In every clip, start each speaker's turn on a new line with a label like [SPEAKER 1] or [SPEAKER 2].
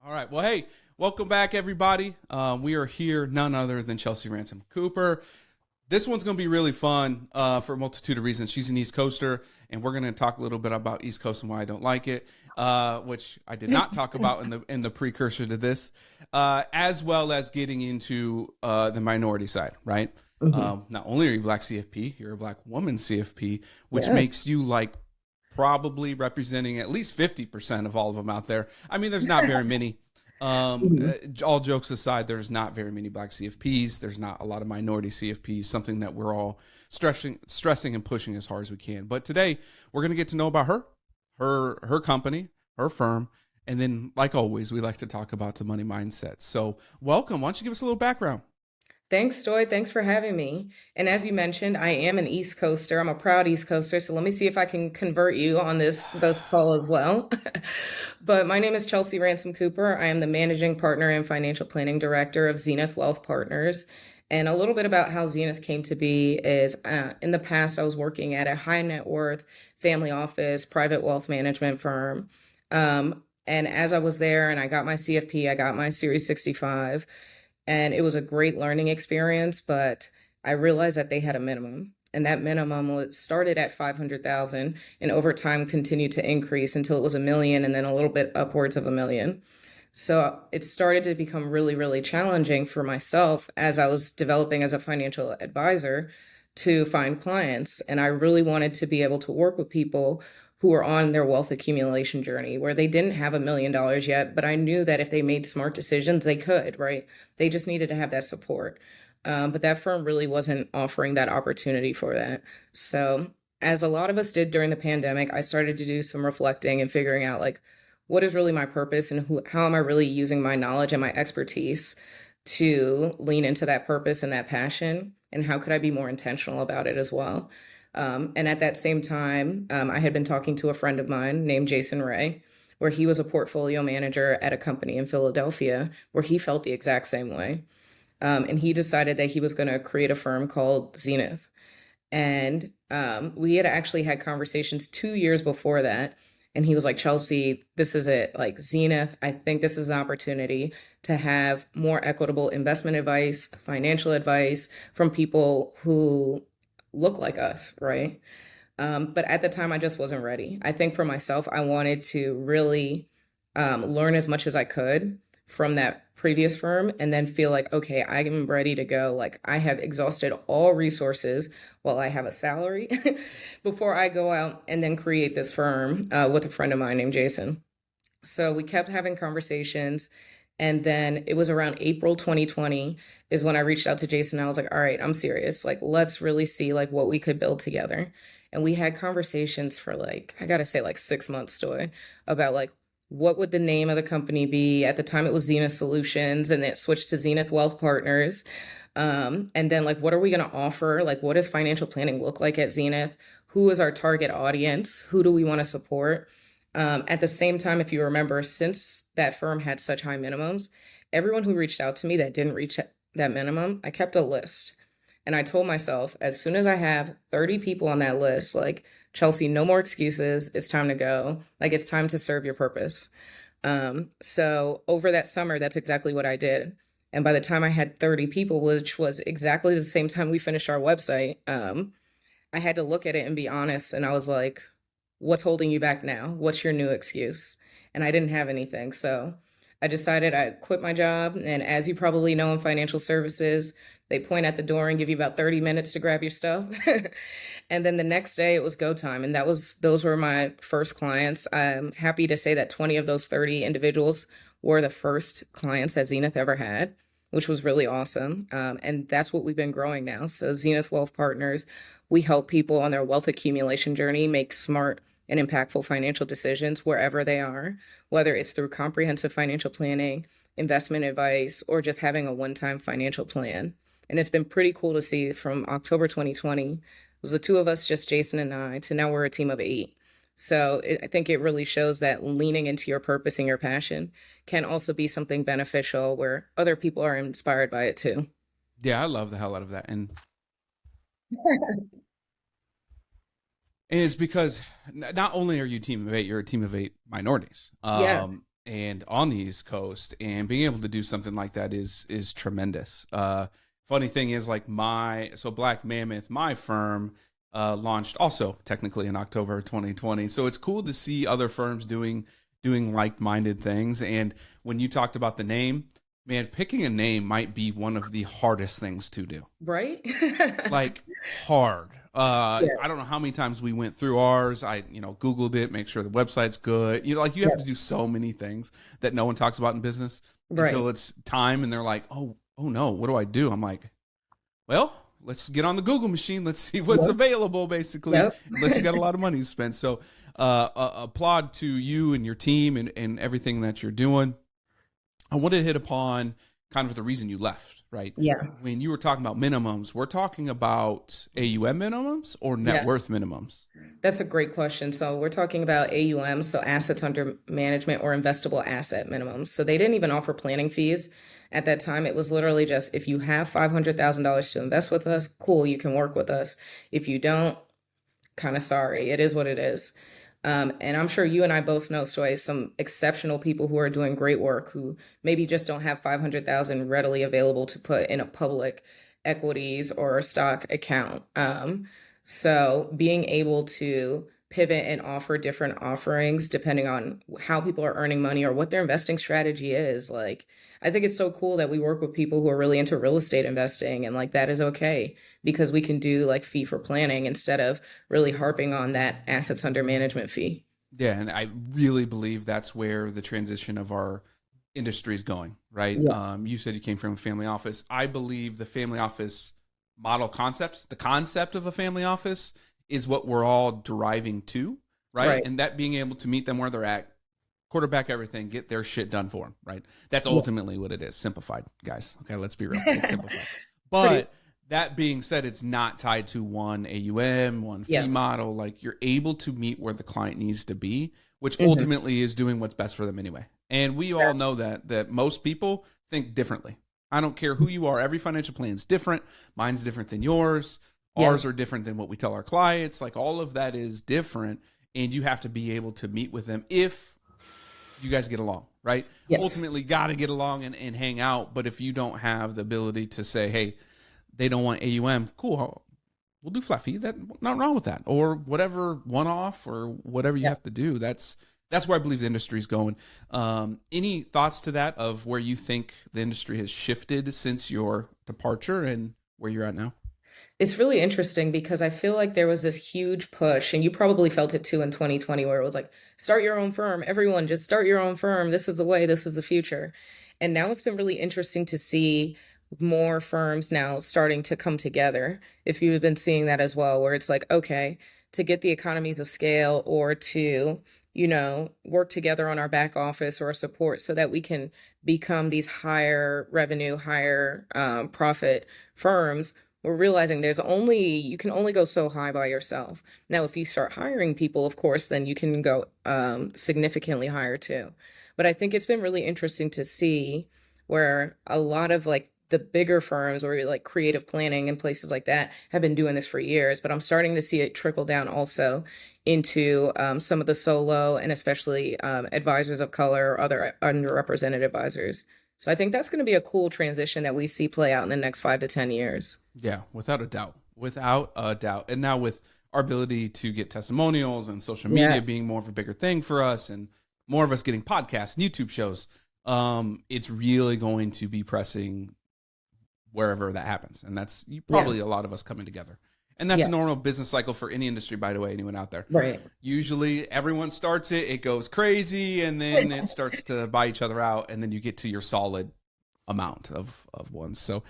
[SPEAKER 1] All right. Well, hey, welcome back, everybody. We are here, none other than Chelsea Ransom Cooper. This one's going to be really fun for a multitude of reasons. She's an East Coaster, and we're going to talk a little bit about East Coast and why I don't like it, which I did not talk about in the precursor to this, as well as getting into the minority side, right? Not only are you a Black CFP, you're a Black woman CFP, which makes you like probably representing at least 50% of all of them out there. I mean, there's not very many. All jokes aside, there's not very many Black CFPs. There's not a lot of minority CFPs, something that we're all stressing and pushing as hard as we can. But today, we're going to get to know about her company, her firm. And then, like always, we like to talk about the money mindset. So welcome. Why don't you give us a little background?
[SPEAKER 2] Thanks, Stoy. Thanks for having me. And as you mentioned, I am an East Coaster. I'm a proud East Coaster. So let me see if I can convert you on this call as well. But my name is Chelsea Ransom Cooper. I am the managing partner and financial planning director of Zenith Wealth Partners. And a little bit about how Zenith came to be is in the past, I was working at a high net worth family office, private wealth management firm. And as I was there and I got my CFP, I got my Series 65. And it was a great learning experience, but I realized that they had a minimum. And that minimum was started at 500,000 and over time continued to increase until it was a million and then a little bit upwards of a million. So it started to become really, really challenging for myself as I was developing as a financial advisor to find clients. And I really wanted to be able to work with people who were on their wealth accumulation journey where they didn't have $1 million yet, but I knew that if they made smart decisions, they could, right? They just needed to have that support. But that firm really wasn't offering that opportunity for that. So, as a lot of us did during the pandemic, I started to do some reflecting and figuring out like, what is really my purpose and how am I really using my knowledge and my expertise to lean into that purpose and that passion? And how could I be more intentional about it as well? And at that same time, I had been talking to a friend of mine named Jason Ray, where he was a portfolio manager at a company in Philadelphia, where he felt the exact same way. And he decided that he was going to create a firm called Zenith. And we had actually had conversations 2 years before that. And he was like, Chelsea, this is it. Like Zenith, I think this is an opportunity to have more equitable investment advice, financial advice from people who look like us, right? But at the time, I just wasn't ready. I think for myself, I wanted to really learn as much as I could from that previous firm and then feel like, okay, I am ready to go. Like I have exhausted all resources while I have a salary before I go out and then create this firm with a friend of mine named Jason. So we kept having conversations. And then it was around April 2020 is when I reached out to Jason. I was like, all right, I'm serious. Like, let's really see like what we could build together. And we had conversations for like, I gotta say like 6 months, Stoy, about like what would the name of the company be? At the time it was Zenith Solutions and it switched to Zenith Wealth Partners. And then like what are we gonna offer? Like what does financial planning look like at Zenith? Who is our target audience? Who do we want to support? At the same time, if you remember, since that firm had such high minimums, everyone who reached out to me that didn't reach that minimum, I kept a list. And I told myself, as soon as I have 30 people on that list, like, Chelsea, no more excuses. It's time to go. Like, it's time to serve your purpose. So over that summer, that's exactly what I did. And by the time I had 30 people, which was exactly the same time we finished our website, I had to look at it and be honest. And I was like, what's holding you back now? What's your new excuse? And I didn't have anything. So I decided I quit my job. And as you probably know in financial services, they point at the door and give you about 30 minutes to grab your stuff. And then the next day it was go time. And those were my first clients. I'm happy to say that 20 of those 30 individuals were the first clients that Zenith ever had, which was really awesome. And that's what we've been growing now. So Zenith Wealth Partners, we help people on their wealth accumulation journey make smart and impactful financial decisions wherever they are, whether it's through comprehensive financial planning, investment advice, or just having a one-time financial plan. And it's been pretty cool to see from October 2020, it was the two of us, just Jason and I, to now we're a team of 8. So I think it really shows that leaning into your purpose and your passion can also be something beneficial where other people are inspired by it too.
[SPEAKER 1] Yeah, I love the hell out of that. And it's because not only are you a team of 8, you're a team of 8 minorities.
[SPEAKER 2] Yes.
[SPEAKER 1] and on the East Coast, and being able to do something like that is tremendous. Funny thing is, like Black Mammoth, my firm, launched also technically in October 2020. So it's cool to see other firms doing like-minded things. And when you talked about the name, man, picking a name might be one of the hardest things to do.
[SPEAKER 2] Right?
[SPEAKER 1] Like hard.
[SPEAKER 2] Yeah.
[SPEAKER 1] I don't know how many times we went through ours. I, Googled it, make sure the website's good. Like you have to
[SPEAKER 2] Yes.
[SPEAKER 1] do so many things that no one talks about in business
[SPEAKER 2] Right.
[SPEAKER 1] until it's time and they're like, oh no, what do I do? I'm like, well, let's get on the Google machine. Let's see what's
[SPEAKER 2] Yep.
[SPEAKER 1] available, basically,
[SPEAKER 2] Yep.
[SPEAKER 1] unless you got a lot of money to spend. So, applaud to you and your team and everything that you're doing. I want to hit upon kind of the reason you left, right?
[SPEAKER 2] Yeah.
[SPEAKER 1] When you were talking about minimums, we're talking about AUM minimums or net
[SPEAKER 2] Yes.
[SPEAKER 1] worth minimums?
[SPEAKER 2] That's a great question. So we're talking about AUM, so assets under management or investable asset minimums. So they didn't even offer planning fees at that time. It was literally just if you have $500,000 to invest with us, cool, you can work with us. If you don't, kind of sorry. It is what it is. And I'm sure you and I both know, Stoy, some exceptional people who are doing great work who maybe just don't have 500,000 readily available to put in a public equities or stock account. So being able to pivot and offer different offerings depending on how people are earning money or what their investing strategy is, like I think it's so cool that we work with people who are really into real estate investing, and like that is okay because we can do like fee for planning instead of really harping on that assets under management fee.
[SPEAKER 1] Yeah, and I really believe that's where the transition of our industry is going, right?
[SPEAKER 2] Yeah.
[SPEAKER 1] You said you came from a family office. I believe the family office model concept, the concept of a family office, is what we're all deriving to, right?
[SPEAKER 2] Right.
[SPEAKER 1] And that being able to meet them where they're at, quarterback everything, get their shit done for them, right? That's
[SPEAKER 2] Yeah.
[SPEAKER 1] ultimately what it is. Simplified, guys. Okay, let's be real. It's simplified.
[SPEAKER 2] Pretty.
[SPEAKER 1] But that being said, it's not tied to one AUM, one fee
[SPEAKER 2] Yeah.
[SPEAKER 1] model. Like you're able to meet where the client needs to be, which
[SPEAKER 2] Hmm.
[SPEAKER 1] ultimately is doing what's best for them anyway. And we all know that most people think differently. I don't care who you are. Every financial plan is different. Mine's different than yours.
[SPEAKER 2] Yeah.
[SPEAKER 1] Ours are different than what we tell our clients. Like all of that is different. And you have to be able to meet with them if you guys get along, right?
[SPEAKER 2] Yes.
[SPEAKER 1] Ultimately, got to get along and hang out. But if you don't have the ability to say, hey, they don't want AUM, cool, we'll do flat fee. That not wrong with that, or whatever one off or whatever you
[SPEAKER 2] Yeah.
[SPEAKER 1] have to do. That's where I believe the industry is going. Any thoughts to that of where you think the industry has shifted since your departure and where you're at now?
[SPEAKER 2] It's really interesting because I feel like there was this huge push, and you probably felt it too in 2020, where it was like, start your own firm. Everyone, just start your own firm. This is the way, this is the future. And now it's been really interesting to see more firms now starting to come together. If you've been seeing that as well, where it's like, okay, to get the economies of scale or to, work together on our back office or support so that we can become these higher revenue, higher profit firms, we're realizing you can only go so high by yourself. Now, if you start hiring people, of course, then you can go significantly higher too. But I think it's been really interesting to see where a lot of like the bigger firms or like creative planning and places like that have been doing this for years, but I'm starting to see it trickle down also into some of the solo and especially advisors of color or other underrepresented advisors. So I think that's going to be a cool transition that we see play out in the next 5 to 10 years.
[SPEAKER 1] Yeah, without a doubt. Without a doubt. And now with our ability to get testimonials and social
[SPEAKER 2] Yeah.
[SPEAKER 1] media being more of a bigger thing for us and more of us getting podcasts and YouTube shows, it's really going to be pressing wherever that happens. And that's
[SPEAKER 2] Yeah.
[SPEAKER 1] probably a lot of us coming together. And that's
[SPEAKER 2] Yeah.
[SPEAKER 1] a normal business cycle for any industry, by the way, anyone out there.
[SPEAKER 2] Right.
[SPEAKER 1] Usually everyone starts it, it goes crazy, and then it starts to buy each other out, and then you get to your solid amount of ones. So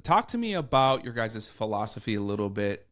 [SPEAKER 1] talk to me about your guys' philosophy a little bit,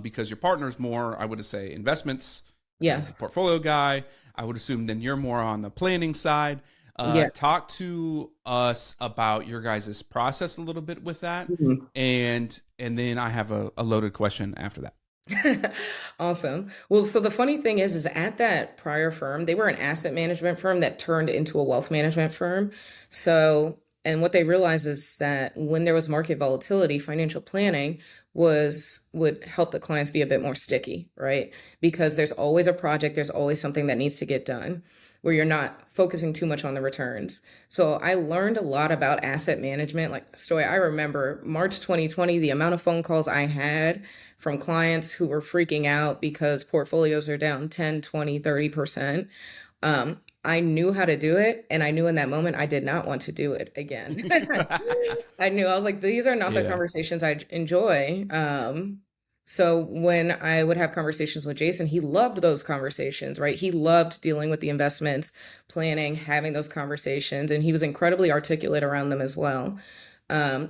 [SPEAKER 1] because your partner's more, I would say, investments. He's a
[SPEAKER 2] Yes.
[SPEAKER 1] portfolio guy. I would assume then you're more on the planning side.
[SPEAKER 2] Yeah.
[SPEAKER 1] Talk to us about your guys' process a little bit with that.
[SPEAKER 2] Mhm.
[SPEAKER 1] And then I have a loaded question after that.
[SPEAKER 2] Awesome. Well, so the funny thing is at that prior firm, they were an asset management firm that turned into a wealth management firm. So, and what they realized is that when there was market volatility, financial planning would help the clients be a bit more sticky, right? Because there's always a project, there's always something that needs to get done. where you're not focusing too much on the returns. So I learned a lot about asset management. Like Stoy, I remember March 2020, the amount of phone calls I had from clients who were freaking out because portfolios are down 10, 20, 30%. I knew how to do it. And I knew in that moment I did not want to do it again. I knew I was like, these are not the
[SPEAKER 1] Yeah.
[SPEAKER 2] conversations I enjoy. So when I would have conversations with Jason, he loved those conversations, right? He loved dealing with the investments, planning, having those conversations, and he was incredibly articulate around them as well.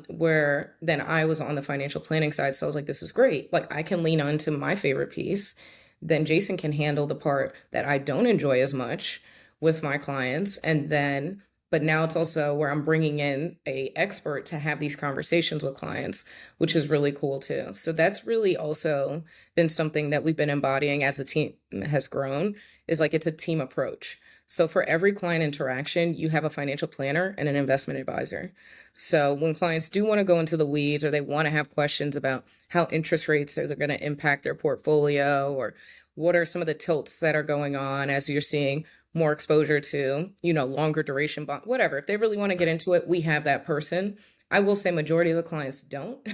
[SPEAKER 2] Where then I was on the financial planning side. So I was like, this is great. Like I can lean on to my favorite piece. Then Jason can handle the part that I don't enjoy as much with my clients. And then but now it's also where I'm bringing in a expert to have these conversations with clients, which is really cool too. So that's really also been something that we've been embodying as the team has grown, is like it's a team approach. So for every client interaction, you have a financial planner and an investment advisor. So when clients do want to go into the weeds or they want to have questions about how interest rates are going to impact their portfolio, or what are some of the tilts that are going on as you're seeing more exposure to, longer duration bond, whatever. If they really want to get
[SPEAKER 1] Right.
[SPEAKER 2] into it, we have that person. I will say majority of the clients don't,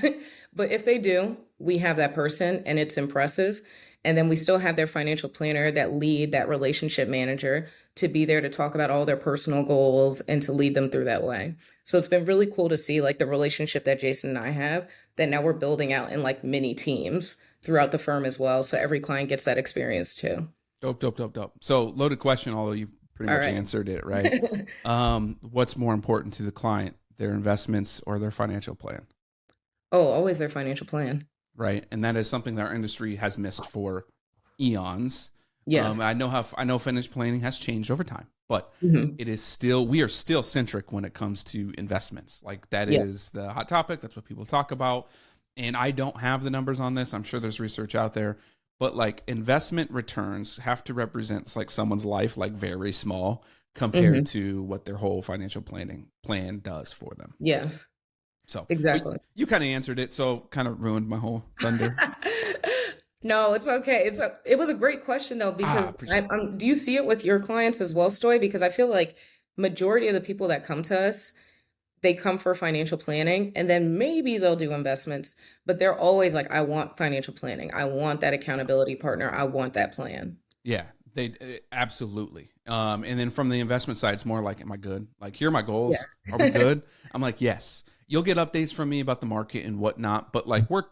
[SPEAKER 2] but if they do, we have that person and it's impressive. And then we still have their financial planner, that lead, that relationship manager, to be there to talk about all their personal goals and to lead them through that way. So it's been really cool to see like the relationship that Jason and I have, that now we're building out in like mini teams throughout the firm as well. So every client gets that experience too.
[SPEAKER 1] Dope, dope, dope, dope. So loaded question, although you pretty
[SPEAKER 2] All
[SPEAKER 1] much
[SPEAKER 2] right.
[SPEAKER 1] answered it, right? What's more important to the client, their investments or their financial plan,
[SPEAKER 2] Oh, always their financial plan.
[SPEAKER 1] right? And that is something that our industry has missed for eons.
[SPEAKER 2] Yes.
[SPEAKER 1] I know financial planning has changed over time, but
[SPEAKER 2] Hmm.
[SPEAKER 1] we are still centric when it comes to investments. Like that
[SPEAKER 2] Yeah.
[SPEAKER 1] is the hot topic. That's what people talk about. And I don't have the numbers on this. I'm sure there's research out there, but like investment returns have to represent like someone's life, like very small compared
[SPEAKER 2] Hmm.
[SPEAKER 1] to what their whole financial planning plan does for them.
[SPEAKER 2] Yes.
[SPEAKER 1] So
[SPEAKER 2] Exactly.
[SPEAKER 1] you kind of answered it. So kind of ruined my whole thunder.
[SPEAKER 2] No, it's okay. It was a great question though,
[SPEAKER 1] Ah,
[SPEAKER 2] because
[SPEAKER 1] appreciate it.
[SPEAKER 2] do you see it with your clients as well, Stoy? Because I feel like majority of the people that come to us, they come for financial planning and then maybe they'll do investments, but they're always like, I want financial planning. I want that
[SPEAKER 1] Yeah.
[SPEAKER 2] accountability partner. I want that plan.
[SPEAKER 1] Yeah, they absolutely. And then from the investment side, it's more like, am I good? Like, here are my
[SPEAKER 2] Yeah.
[SPEAKER 1] goals. Are we good? I'm like, yes. You'll get updates from me about the market and whatnot, but like we're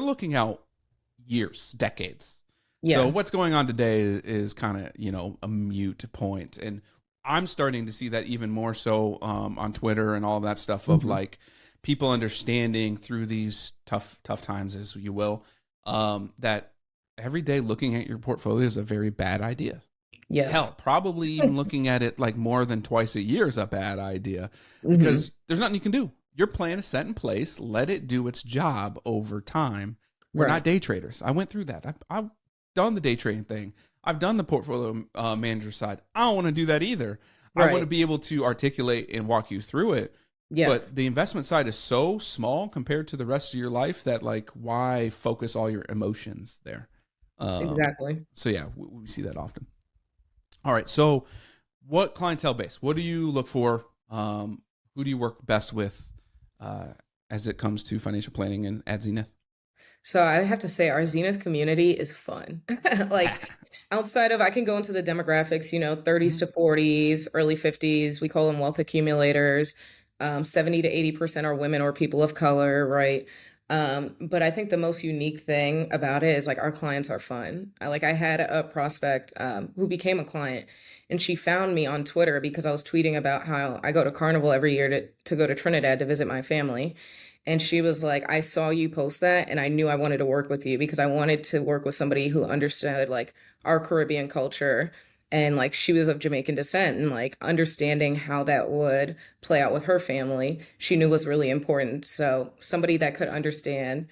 [SPEAKER 1] looking out years, decades. So
[SPEAKER 2] Yeah.
[SPEAKER 1] what's going on today is kind of a mute point, and I'm starting to see that even more so on Twitter and all that stuff of
[SPEAKER 2] Hmm.
[SPEAKER 1] like people understanding through these tough times, as you will, that every day looking at your portfolio is a very bad idea. Hell,
[SPEAKER 2] Yes.
[SPEAKER 1] probably even looking at it like more than twice a year is a bad idea
[SPEAKER 2] Hmm.
[SPEAKER 1] because there's nothing you can do. Your plan is set in place. Let it do its job over time. We're not
[SPEAKER 2] Right.
[SPEAKER 1] day traders. I went through that. I've done the day trading thing. I've done the portfolio manager side. I don't want to do that either. I want to
[SPEAKER 2] Right.
[SPEAKER 1] be able to articulate and walk you through it.
[SPEAKER 2] Yeah.
[SPEAKER 1] But the investment side is so small compared to the rest of your life that like why focus all your emotions there?
[SPEAKER 2] Exactly.
[SPEAKER 1] So yeah, we see that often. All right. So, what clientele base? What do you look for? Who do you work best with uh, as it comes to financial planning and at Zenith?
[SPEAKER 2] So I have to say our Zenith community is fun. Like outside of I can go into the demographics, 30s
[SPEAKER 1] Mhm.
[SPEAKER 2] to 40s, early 50s, we call them wealth accumulators. 70 to 80% are women or people of color, right? But I think the most unique thing about it is like our clients are fun. I had a prospect who became a client, and she found me on Twitter because I was tweeting about how I go to Carnival every year to go to Trinidad to visit my family. And she was like, I saw you post that and I knew I wanted to work with you because I wanted to work with somebody who understood like our Caribbean culture. And like she was of Jamaican descent, and like understanding how that would play out with her family, she knew was really important. So somebody that could understand,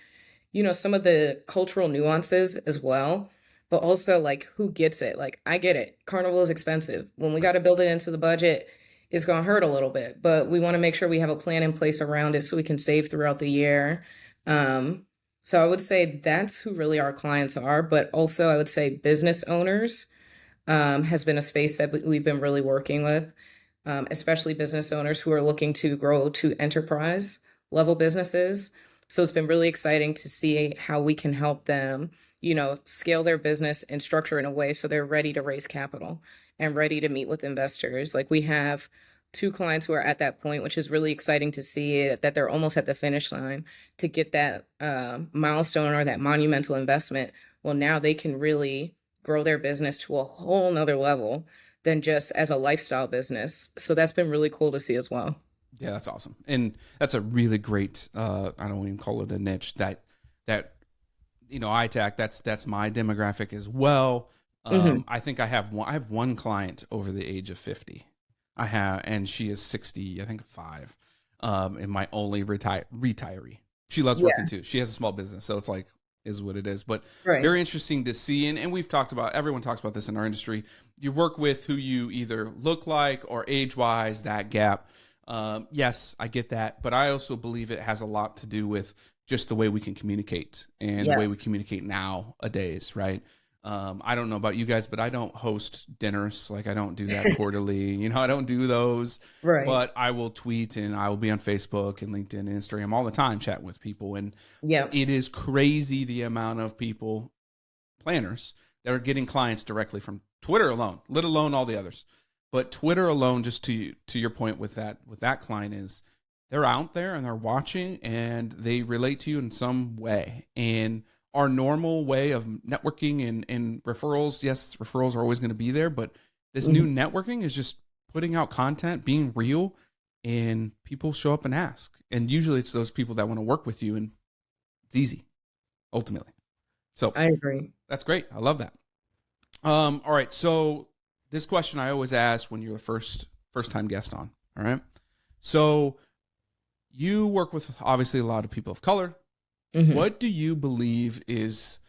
[SPEAKER 2] some of the cultural nuances as well, but also like who gets it. Like I get it. Carnival is expensive. When we got
[SPEAKER 1] Right.
[SPEAKER 2] to build it into the budget, it's going to hurt a little bit, but we want to make sure we have a plan in place around it so we can save throughout the year. Um, so I would say that's who really our clients are, but also I would say business owners, has been a space that we've been really working with, especially business owners who are looking to grow to enterprise level businesses. So it's been really exciting to see how we can help them, scale their business and structure in a way so they're ready to raise capital and ready to meet with investors. Like we have two clients who are at that point, which is really exciting to see that they're almost at the finish line to get that milestone or that monumental investment. Well, now they can really grow their business to a whole nother level than just as a lifestyle business. So that's been really cool to see as well.
[SPEAKER 1] Yeah, that's awesome. And that's a really great, I don't even call it a niche, that ITAC, that's my demographic as well.
[SPEAKER 2] Hmm.
[SPEAKER 1] I think I have one client over the age of 50. And she is 60, I think 5. And my only retiree. She loves working
[SPEAKER 2] Yeah,
[SPEAKER 1] too. She has a small business, so it's like is what it is. But
[SPEAKER 2] right.
[SPEAKER 1] very interesting to see. And we've talked about, everyone talks about this in our industry. You work with who you either look like or age wise, that gap. Yes, I get that. But I also believe it has a lot to do with just the way we can communicate and the way we
[SPEAKER 2] Yes.
[SPEAKER 1] communicate nowadays, right? I don't know about you guys, but I don't host dinners. Like I don't do that quarterly. I don't do those.
[SPEAKER 2] Right.
[SPEAKER 1] But I will tweet and I will be on Facebook and LinkedIn and Instagram all the time chatting with people. And
[SPEAKER 2] Yeah.
[SPEAKER 1] it is crazy the amount of people, planners, that are getting clients directly from Twitter alone, let alone all the others. But Twitter alone, just to your point with that client, is they're out there and they're watching and they relate to you in some way. And our normal way of networking and referrals, yes, referrals are always going to be there, but this new
[SPEAKER 2] Mhm.
[SPEAKER 1] networking is just putting out content, being real, and people show up and ask. And usually it's those people that want to work with you, and it's easy, ultimately. So
[SPEAKER 2] I agree.
[SPEAKER 1] that's great. I love that. All right. So this question I always ask when you're a first time guest on. All right. So you work with obviously a lot of people of color.
[SPEAKER 2] Hmm.
[SPEAKER 1] What do you believe is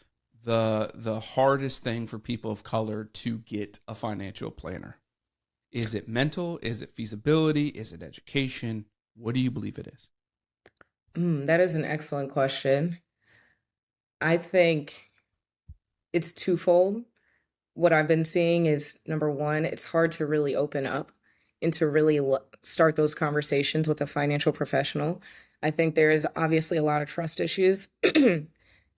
[SPEAKER 1] the hardest thing for people of color to get a financial planner? Is it mental? Is it feasibility? Is it education? What do you believe it is?
[SPEAKER 2] That is an excellent question. I think it's twofold. What I've been seeing is number one, it's hard to really open up and to really start those conversations with a financial professional. I think there is obviously a lot of trust issues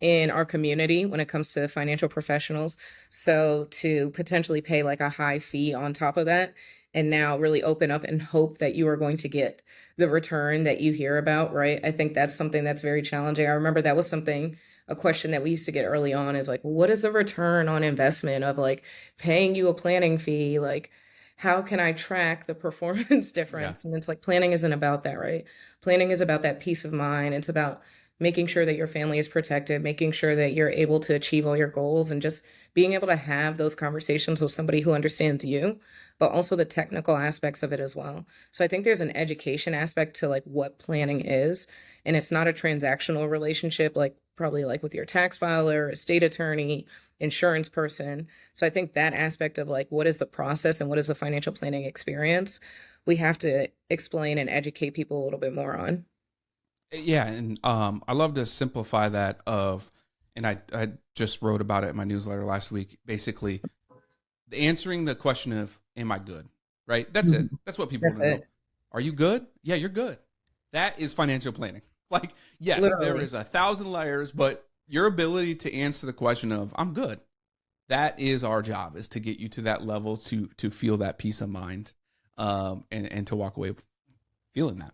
[SPEAKER 2] in our community when it comes to financial professionals. So to potentially pay like a high fee on top of that and now really open up and hope that you are going to get the return that you hear about, right? I think that's something that's very challenging. I remember that was something a question that we used to get early on is like, what is the return on investment of like paying you a planning fee? Like, how can I track the performance
[SPEAKER 1] Yeah.
[SPEAKER 2] difference? And it's like planning isn't about that, right? Planning is about that peace of mind. It's about making sure that your family is protected, making sure that you're able to achieve all your goals, and just being able to have those conversations with somebody who understands you, but also the technical aspects of it as well. So I think there's an education aspect to like what planning is, and it's not a transactional relationship like probably like with your tax filer, estate attorney, insurance person. So I think that aspect of like what is the process and what is the financial planning experience, we have to explain and educate people a little bit more on.
[SPEAKER 1] Yeah, and I love to simplify that and I just wrote about it in my newsletter last week. Basically, answering the question of "Am I good?" Right? That's it.
[SPEAKER 2] Mhm.
[SPEAKER 1] That's what people
[SPEAKER 2] That's
[SPEAKER 1] want to know.
[SPEAKER 2] it.
[SPEAKER 1] Are you good? Yeah, you're good. That is financial planning. Like, yes, there
[SPEAKER 2] Literally.
[SPEAKER 1] is 1,000 layers, but your ability to answer the question of "I'm good," that is our job, is to get you to that level to feel that peace of mind, and to walk away feeling that.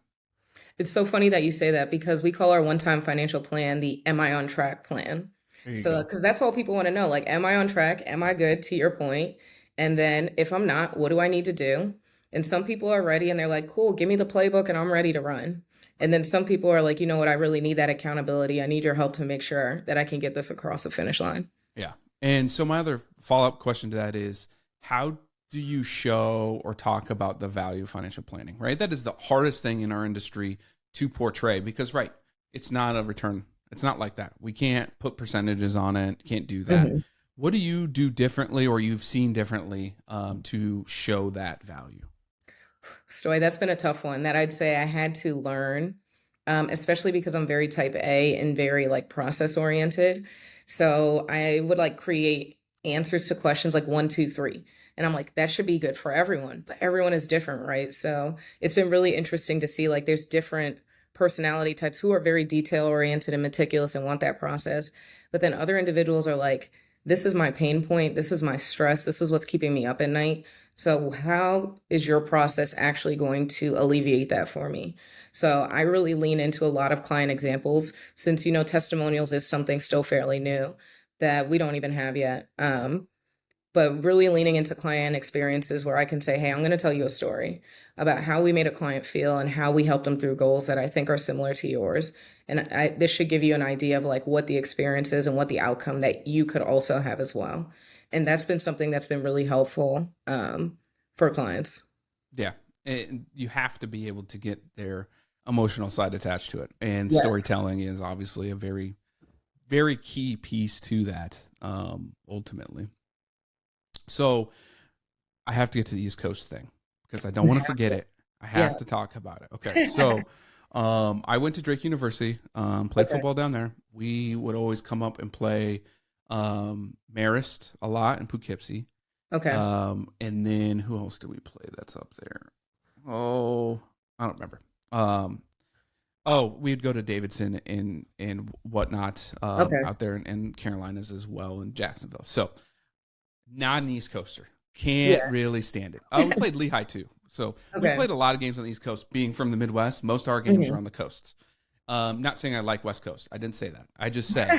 [SPEAKER 2] It's so funny that you say that because we call our one-time financial plan the Am I on Track plan.
[SPEAKER 1] There you
[SPEAKER 2] So,
[SPEAKER 1] go.
[SPEAKER 2] because that's all people want to know, like, am I on track? Am I good to your point? And then if I'm not, what do I need to do? And some people are ready and they're like, cool, give me the playbook and I'm ready to run. And then some people are like, you know what, I really need that accountability. I need your help to make sure that I can get this across the finish line.
[SPEAKER 1] Yeah. And so my other follow-up question to that is, how do you show or talk about the value of financial planning, right? That is the hardest thing in our industry to portray because, right, it's not a return. It's not like that. We can't put percentages on it. Can't do that.
[SPEAKER 2] Mhm.
[SPEAKER 1] What do you do differently or you've seen differently to show that value?
[SPEAKER 2] Stoy, that's been a tough one that I'd say I had to learn, especially because I'm very type A and very like process oriented. So I would like create answers to questions like one, two, three. And I'm like, that should be good for everyone, but everyone is different, right? So it's been really interesting to see like there's different personality types who are very detail oriented and meticulous and want that process. But then other individuals are like, this is my pain point. This is my stress. This is what's keeping me up at night. So, how is your process actually going to alleviate that for me? So, I really lean into a lot of client examples since, testimonials is something still fairly new that we don't even have yet. But really leaning into client experiences where I can say, hey, I'm going to tell you a story about how we made a client feel and how we helped them through goals that I think are similar to yours. And this should give you an idea of like what the experience is and what the outcome that you could also have as well. And that's been something that's been really helpful for clients.
[SPEAKER 1] Yeah. And you have to be able to get their emotional side attached to it. And
[SPEAKER 2] Yes.
[SPEAKER 1] storytelling is obviously a very, very key piece to that, ultimately. So I have to get to the East Coast thing because I don't want to forget it. I have to
[SPEAKER 2] Yes.
[SPEAKER 1] talk about it. Okay. So I went to Drake University, played
[SPEAKER 2] Okay.
[SPEAKER 1] football down there. We would always come up and play Marist a lot in Poughkeepsie.
[SPEAKER 2] Okay.
[SPEAKER 1] And then who else did we play that's up there? Oh, I don't remember. We'd go to Davidson and whatnot
[SPEAKER 2] Okay.
[SPEAKER 1] out there in Carolinas as well, in Jacksonville. So not an East Coaster. Can't
[SPEAKER 2] Yeah.
[SPEAKER 1] really stand it. Oh, we played Lehigh too. So we
[SPEAKER 2] Okay.
[SPEAKER 1] played a lot of games on the East Coast. Being from the Midwest, most of our games are
[SPEAKER 2] Mhm.
[SPEAKER 1] on the coasts. Not saying I like West Coast. I didn't say that. I just said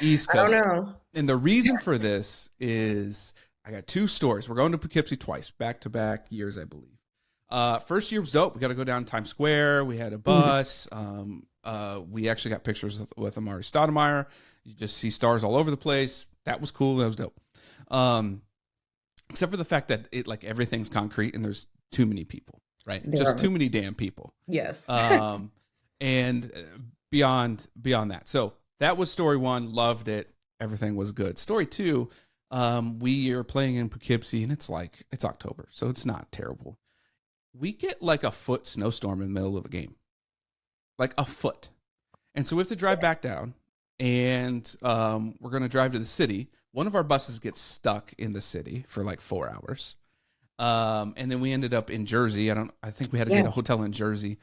[SPEAKER 1] East
[SPEAKER 2] I don't
[SPEAKER 1] Coast.
[SPEAKER 2] know.
[SPEAKER 1] And the reason for this is I got two stories. We're going to Poughkeepsie twice, back to back years, I believe. First year was dope. We got to go down Times Square. We had a
[SPEAKER 2] Mhm.
[SPEAKER 1] bus. We actually got pictures with Amari Stoudemire. You just see stars all over the place. That was cool. That was dope. Except for the fact that it like everything's concrete and there's too many people, right?
[SPEAKER 2] There
[SPEAKER 1] Just
[SPEAKER 2] are.
[SPEAKER 1] too many damn people.
[SPEAKER 2] Yes.
[SPEAKER 1] Um, and beyond that. So that was story one. Loved it. Everything was good. Story two. We are playing in Poughkeepsie and it's October, so it's not terrible. We get like a foot snowstorm in the middle of a game, like a foot. And so we have to drive back down, and we're going to drive to the city. One of our buses gets stuck in the city for like 4 hours. And then we ended up in Jersey. I think we had to get a
[SPEAKER 2] Yes.
[SPEAKER 1] hotel in Jersey,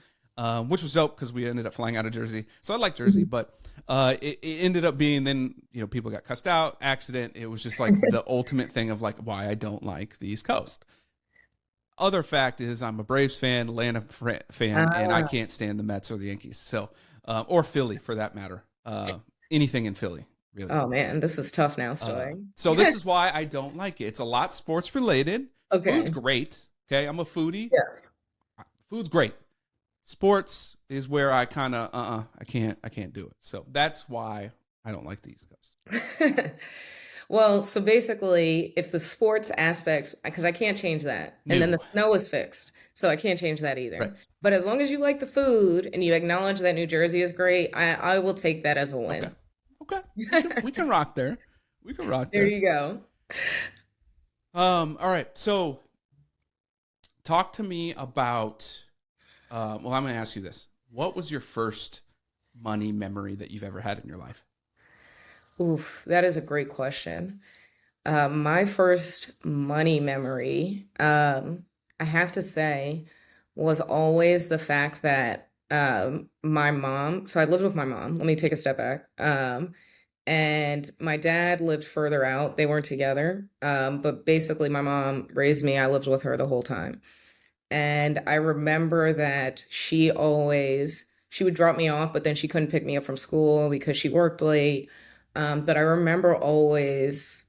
[SPEAKER 1] which was dope because we ended up flying out of Jersey. So I like Jersey,
[SPEAKER 2] Mhm.
[SPEAKER 1] but it ended up being then, people got cussed out, accident. It was just like the ultimate thing of like why I don't like the East Coast. Other fact is I'm a Braves fan, Atlanta fan, and I
[SPEAKER 2] Ah,
[SPEAKER 1] can't stand the Mets or the Yankees. So, or Philly for that matter. Anything in Philly, really.
[SPEAKER 2] oh man, this is tough now, Stoy.
[SPEAKER 1] So this is why I don't like it. It's a lot sports related. Food's
[SPEAKER 2] Okay.
[SPEAKER 1] great. Okay, I'm a foodie.
[SPEAKER 2] Yes.
[SPEAKER 1] Food's great. Sports is where I kind of I can't do it. So that's why I don't like the East Coast.
[SPEAKER 2] Well, so basically, if the sports aspect, because I can't change that, and then
[SPEAKER 1] No,
[SPEAKER 2] the snow is fixed, so I can't change that
[SPEAKER 1] right?
[SPEAKER 2] either. But as long as you like the food and you acknowledge that New Jersey is great, I will take that as a
[SPEAKER 1] Okay,
[SPEAKER 2] win.
[SPEAKER 1] okay. We can rock there. We can rock
[SPEAKER 2] There
[SPEAKER 1] there.
[SPEAKER 2] you go.
[SPEAKER 1] All right. So talk to me about. Well, I'm going to ask you this. What was your first money memory that you've ever had in your life?
[SPEAKER 2] Oof, that is a great question. My first money memory, I have to say, was always the fact that my mom, so I lived with my mom. Let me take a step back. And my dad lived further out. They weren't together. But basically, my mom raised me. I lived with her the whole time. And I remember that she would drop me off, but then she couldn't pick me up from school because she worked late. But I remember always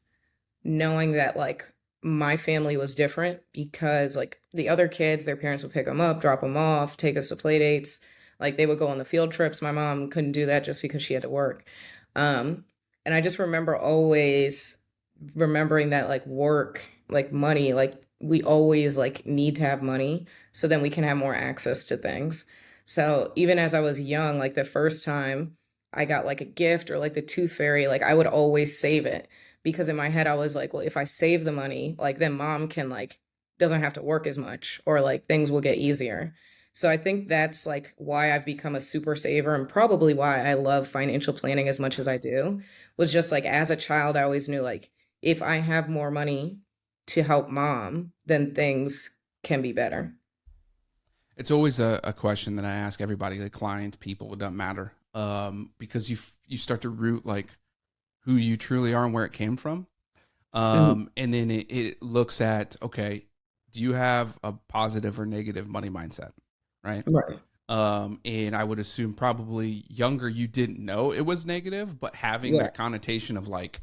[SPEAKER 2] knowing that like my family was different because like the other kids, their parents would pick them up, drop them off, take us to play dates. Like they would go on the field trips. My mom couldn't do that just because she had to work. Um, and I just remember always remembering that like work, like money, like we always like need to have money so then we can have more access to things. So even as I was young, like the first time I got like a gift or like the tooth fairy, like I would always save it because in my head I was like, well, if I save the money, like then mom can like doesn't have to work as much or like things will get easier. So I think that's like why I've become a super saver and probably why I love financial planning as much as I do. Was just like as a child I always knew like if I have more money to help mom, then things can be better.
[SPEAKER 1] It's always a question that I ask everybody, like clients, people, it doesn't matter, because you start to root like who you truly are and where it came from,
[SPEAKER 2] Mhm.
[SPEAKER 1] and then it looks at, okay, do you have a positive or negative money mindset, right?
[SPEAKER 2] Right.
[SPEAKER 1] And I would assume probably younger you didn't know it was negative, but having
[SPEAKER 2] Yeah.
[SPEAKER 1] that connotation of like,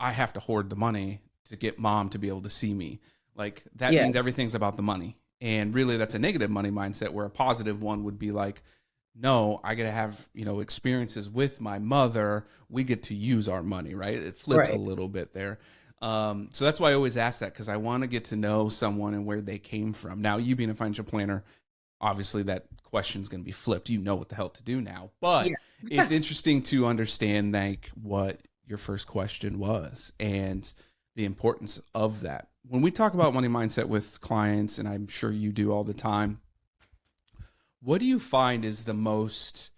[SPEAKER 1] I have to hoard the money to get mom to be able to see me, like that
[SPEAKER 2] Yeah.
[SPEAKER 1] means everything's about the money. And really that's a negative money mindset, where a positive one would be like, no, I gotta have, experiences with my mother. We get to use our money, right? It flips a
[SPEAKER 2] Right.
[SPEAKER 1] little bit there. So that's why I always ask that, because I want to get to know someone and where they came from. Now, you being a financial planner, obviously that question is going to be flipped. You know what the hell to do now, but
[SPEAKER 2] Yeah.
[SPEAKER 1] it's interesting to understand like what your first question was and the importance of that. When we talk about money mindset with clients, and I'm sure you do all the time, what do you find is the most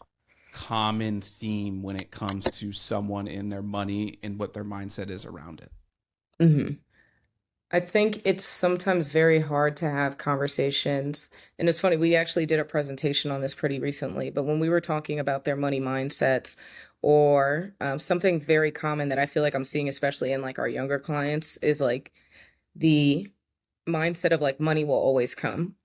[SPEAKER 1] common theme when it comes to someone in their money and what their mindset is around it?
[SPEAKER 2] hmm I think it's sometimes very hard to have conversations. And it's funny, we actually did a presentation on this pretty recently, but when we were talking about their money mindsets, or something very common that I feel like I'm seeing, especially in like our younger clients, is like the mindset of like money will always come.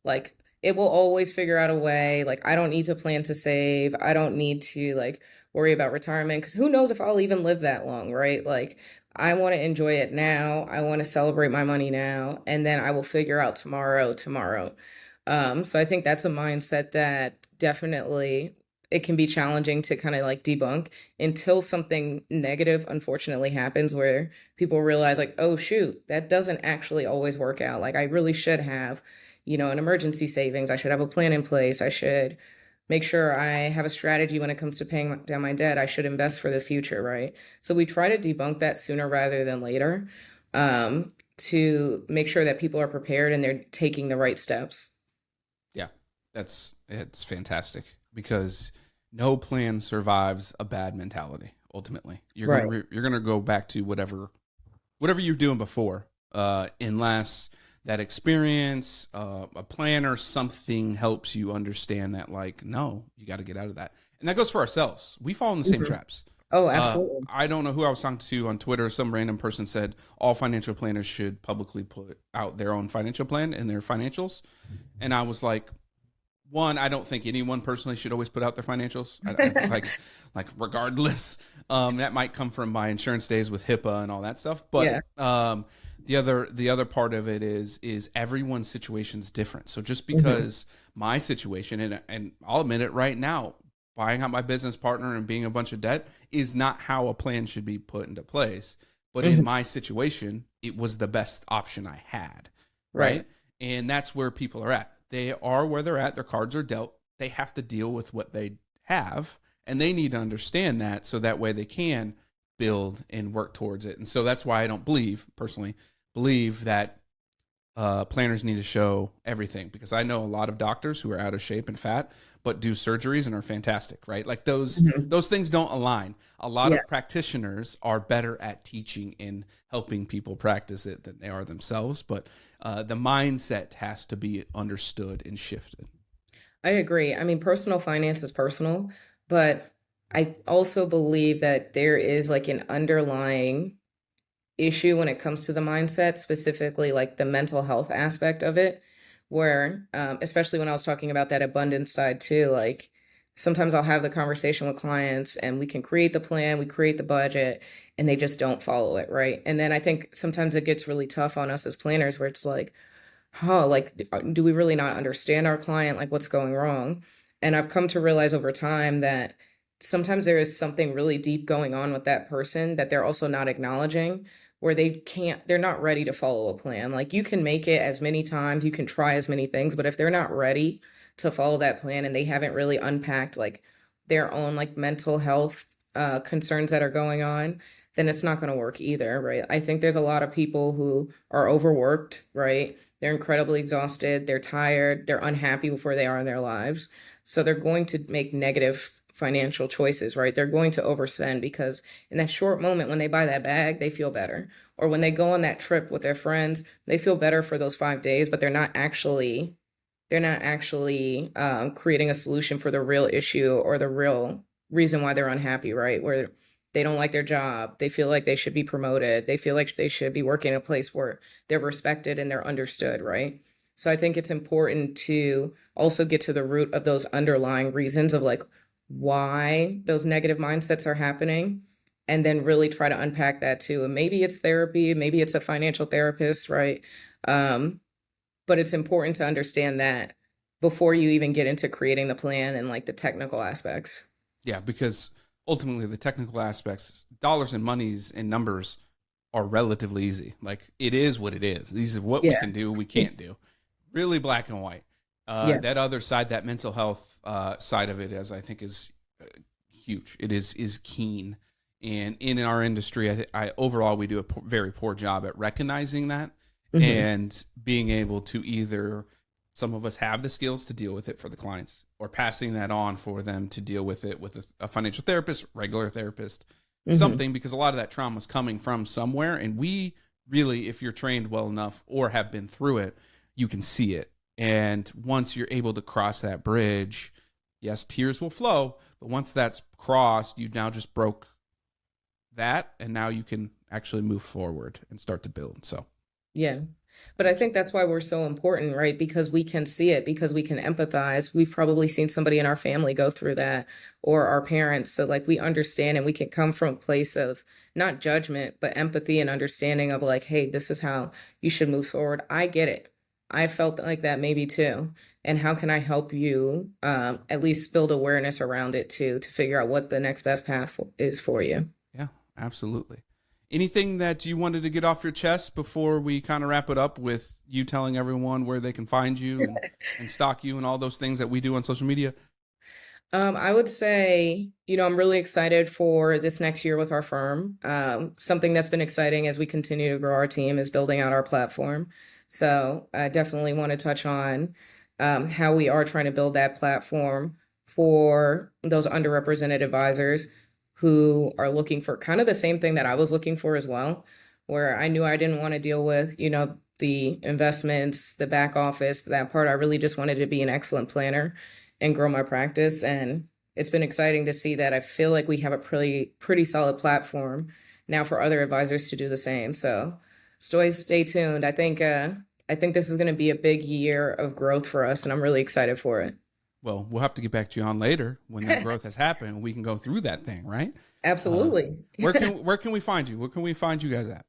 [SPEAKER 2] Like it will always figure out a way. Like I don't need to plan to save. I don't need to like worry about retirement because who knows if I'll even live that long, right? Like I want to enjoy it now. I want to celebrate my money now, and then I will figure out tomorrow. So I think that's a mindset that definitely it can be challenging to kind of like debunk until something negative unfortunately happens where people realize like, oh shoot, that doesn't actually always work out. Like I really should have an emergency savings. I should have a plan in place. I should make sure I have a strategy when it comes to paying down my debt. I should invest for the future, right? So we try to debunk that sooner rather than later, to make sure that people are prepared and they're taking the right steps.
[SPEAKER 1] Yeah, it's fantastic, because no plan survives a bad mentality. Ultimately,
[SPEAKER 2] Right.
[SPEAKER 1] you're gonna go back to whatever you're doing before, unless that experience, a plan or something helps you understand that, like, no, you got to get out of that. And that goes for ourselves. We fall in the same
[SPEAKER 2] Mhm.
[SPEAKER 1] traps.
[SPEAKER 2] Oh, absolutely.
[SPEAKER 1] I don't know who I was talking to on Twitter. Some random person said all financial planners should publicly put out their own financial plan and their financials. And I was like, one, I don't think anyone personally should always put out their financials. Like regardless, that might come from my insurance days with HIPAA and all that stuff. But
[SPEAKER 2] Yeah.
[SPEAKER 1] the other part of it is everyone's situation's different. So just
[SPEAKER 2] hmm
[SPEAKER 1] because my situation, and I'll admit it right now, buying out my business partner and being a bunch of debt is not how a plan should be put into place. But in
[SPEAKER 2] hmm
[SPEAKER 1] my situation, it was the best option I had,
[SPEAKER 2] Right.
[SPEAKER 1] right? And that's where people are at. They are where they're at. Their cards are dealt. They have to deal with what they have, and they need to understand that, so that way they can build and work towards it. And so that's why I don't personally believe that planners need to show everything, because I know a lot of doctors who are out of shape and fat but do surgeries and are fantastic, right? Like those
[SPEAKER 2] hmm
[SPEAKER 1] those things don't align. A lot
[SPEAKER 2] Yeah.
[SPEAKER 1] of practitioners are better at teaching and helping people practice it than they are themselves, but the mindset has to be understood and shifted.
[SPEAKER 2] I agree. I mean, personal finance is personal, but I also believe that there is like an underlying issue when it comes to the mindset, specifically like the mental health aspect of it, where, especially when I was talking about that abundance side too, like sometimes I'll have the conversation with clients and we can create the plan, we create the budget, and they just don't follow it, right? And then I think sometimes it gets really tough on us as planners where it's like, huh, like, do we really not understand our client? Like, what's going wrong? And I've come to realize over time that sometimes there is something really deep going on with that person that they're also not acknowledging, where they're not ready to follow a plan. Like, you can make it as many times, you can try as many things, but if they're not ready to follow that plan and they haven't really unpacked like their own like mental health concerns that are going on, then it's not going to work either, right? I think there's a lot of people who are overworked, right? They're incredibly exhausted, they're tired, they're unhappy with where they are in their lives. So they're going to make negative financial choices, right? They're going to overspend because in that short moment when they buy that bag, they feel better. Or when they go on that trip with their friends, they feel better for those 5 days, but they're not actually creating a solution for the real issue or the real reason why they're unhappy, right? Where they don't like their job, they feel like they should be promoted, they feel like they should be working in a place where they're respected and they're understood, right? So I think it's important to also get to the root of those underlying reasons of like why those negative mindsets are happening, and then really try to unpack that too. And maybe it's therapy, maybe it's a financial therapist, right? Um, but it's important to understand that before you even get into creating the plan and like the technical aspects.
[SPEAKER 1] Yeah, because ultimately the technical aspects, dollars and monies and numbers are relatively easy. Like it is what it is. These are what we
[SPEAKER 2] Yeah.
[SPEAKER 1] can do, we can't do. Really black and white.
[SPEAKER 2] Yeah.
[SPEAKER 1] That other side, that mental health side of it, as I think is huge. It is keen, and in our industry, I overall we do a very poor job at recognizing that
[SPEAKER 2] Hmm.
[SPEAKER 1] and being able to either some of us have the skills to deal with it for the clients or passing that on for them to deal with it with a financial therapist, regular therapist,
[SPEAKER 2] Hmm.
[SPEAKER 1] something, because a lot of that trauma is coming from somewhere. And we really, if you're trained well enough or have been through it, you can see it. And once you're able to cross that bridge, yes, tears will flow. But once that's crossed, you now just broke that. And now you can actually move forward and start to build. So,
[SPEAKER 2] Yeah. But I think that's why we're so important, right? Because we can see it, because we can empathize. We've probably seen somebody in our family go through that, or our parents. So, like, we understand and we can come from a place of not judgment, but empathy and understanding of, like, hey, this is how you should move forward. I get it. I felt like that maybe too. And how can I help you at least build awareness around it too, to figure out what the next best path is for you?
[SPEAKER 1] yeah, absolutely. Anything that you wanted to get off your chest before we kind of wrap it up with you telling everyone where they can find you and stalk you and all those things that we do on social media?
[SPEAKER 2] I would say, I'm really excited for this next year with our firm. Something that's been exciting as we continue to grow our team is building out our platform. So I definitely want to touch on how we are trying to build that platform for those underrepresented advisors who are looking for kind of the same thing that I was looking for as well, where I knew I didn't want to deal with, the investments, the back office, that part. I really just wanted to be an excellent planner and grow my practice. And it's been exciting to see that. I feel like we have a pretty solid platform now for other advisors to do the same. So Stoy, stay tuned. I think this is going to be a big year of growth for us, and I'm really excited for it.
[SPEAKER 1] Well, we'll have to get back to you on later when that growth has happened. We can go through that thing, right? Uh,
[SPEAKER 2] Absolutely.
[SPEAKER 1] where can we find you? Where can we find you guys at?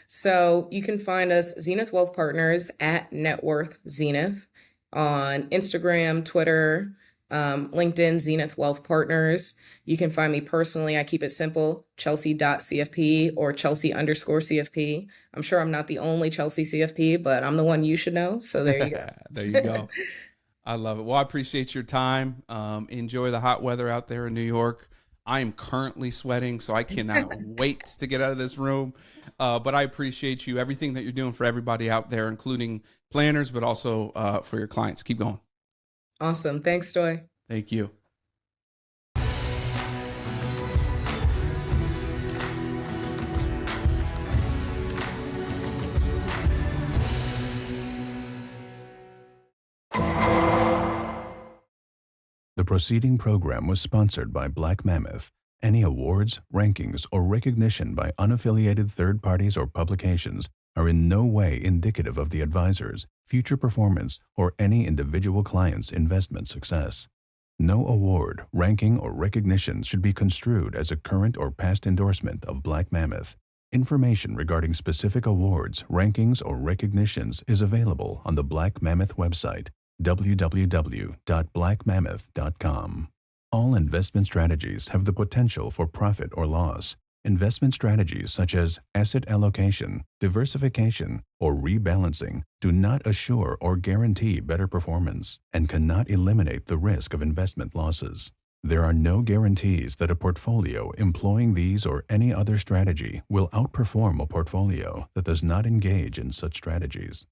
[SPEAKER 2] So you can find us Zenith Wealth Partners at Net Worth Zenith on Instagram, Twitter, LinkedIn, Zenith Wealth Partners. You can find me personally. I keep it simple, Chelsea.CFP or Chelsea_CFP. I'm sure I'm not the only Chelsea CFP, but I'm the one you should know. So there you
[SPEAKER 1] There you
[SPEAKER 2] go.
[SPEAKER 1] go. I love it. Well, I appreciate your time. Enjoy the hot weather out there in New York. I am currently sweating, so I cannot wait to get out of this room. But I appreciate you, everything that you're doing for everybody out there, including planners, but also for your clients. Keep going.
[SPEAKER 2] Awesome. Thanks, Stoy.
[SPEAKER 1] Thank you.
[SPEAKER 3] The preceding program was sponsored by Black Mammoth. Any awards, rankings, or recognition by unaffiliated third parties or publications are in no way indicative of the advisor's future performance or any individual client's investment success. No award, ranking, or recognition should be construed as a current or past endorsement of Black Mammoth. Information regarding specific awards, rankings, or recognitions is available on the Black Mammoth website, www.blackmammoth.com. All investment strategies have the potential for profit or loss. Investment strategies such as asset allocation, diversification, or rebalancing do not assure or guarantee better performance and cannot eliminate the risk of investment losses. There are no guarantees that a portfolio employing these or any other strategy will outperform a portfolio that does not engage in such strategies.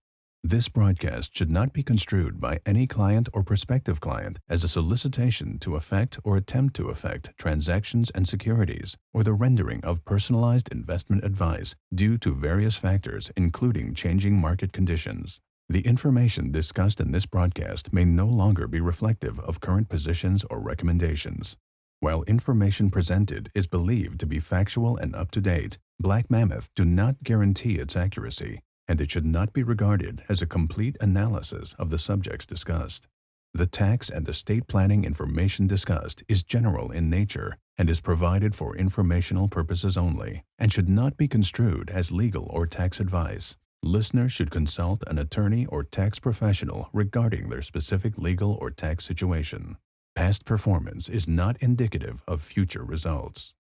[SPEAKER 3] This broadcast should not be construed by any client or prospective client as a solicitation to effect or attempt to effect transactions and securities, or the rendering of personalized investment advice due to various factors, including changing market conditions. The information discussed in this broadcast may no longer be reflective of current positions or recommendations. While information presented is believed to be factual and up-to-date, Black Mammoth do not guarantee its accuracy, and it should not be regarded as a complete analysis of the subjects discussed. The tax and estate planning information discussed is general in nature and is provided for informational purposes only, and should not be construed as legal or tax advice. Listeners should consult an attorney or tax professional regarding their specific legal or tax situation. Past performance is not indicative of future results.